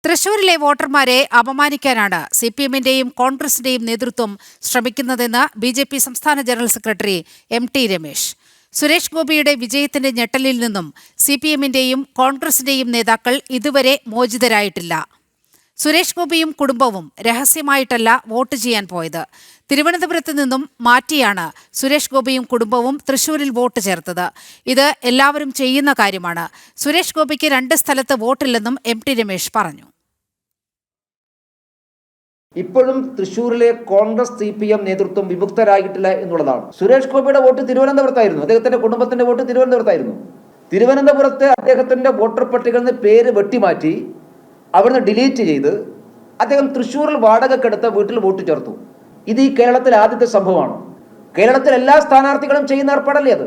തൃശൂരിലെ വോട്ടർമാരെ അപമാനിക്കാനാണ് സിപിഎമ്മിന്റെയും കോൺഗ്രസിന്റെയും നേതൃത്വം ശ്രമിക്കുന്നതെന്ന് ബിജെപി സംസ്ഥാന ജനറൽ സെക്രട്ടറി എം.ടി. രമേശ്. സുരേഷ് ഗോപിയുടെ വിജയത്തിന്റെ ഞെട്ടലിൽ നിന്നും സിപിഎമ്മിന്റെയും കോൺഗ്രസിന്റെയും നേതാക്കൾ ഇതുവരെ മോചിതരായിട്ടില്ല. സുരേഷ് ഗോപിയും കുടുംബവും രഹസ്യമായിട്ടല്ല വോട്ട് ചെയ്യാൻ പോയത്. തിരുവനന്തപുരത്ത് നിന്നും മാറ്റിയാണ് സുരേഷ് ഗോപിയും കുടുംബവും തൃശൂരിൽ വോട്ട് ചേർത്തത്. ഇത് എല്ലാവരും ചെയ്യുന്ന കാര്യമാണ്. സുരേഷ് ഗോപിക്ക് 2 സ്ഥലത്ത് വോട്ടില്ലെന്നും എം.ടി. രമേശ് പറഞ്ഞു. ഇപ്പോഴും തൃശ്ശൂരിലെ കോൺഗ്രസ് CPM നേതൃത്വം വിമുക്തരായിട്ടില്ല എന്നുള്ളതാണ്. സുരേഷ് ഗോപിയുടെ വോട്ട് തിരുവനന്തപുരത്തായിരുന്നു, അദ്ദേഹത്തിന്റെ കുടുംബത്തിന്റെ വോട്ട് തിരുവനന്തപുരത്തായിരുന്നു. തിരുവനന്തപുരത്തെ അദ്ദേഹത്തിന്റെ വോട്ടർ പട്ടികയിൽ നിന്ന് പേര് വെട്ടിമാറ്റി അവിടുന്ന് ഡിലീറ്റ് ചെയ്ത് അദ്ദേഹം തൃശ്ശൂരിൽ വാടകക്കെടുത്ത വീട്ടിൽ വോട്ട് ചേർത്തു. ഇത് ഈ കേരളത്തിലെ ആദ്യത്തെ സംഭവമാണ്. കേരളത്തിൽ എല്ലാ സ്ഥാനാർത്ഥികളും ചെയ്യുന്ന ഏർപ്പാടല്ലേ അത്.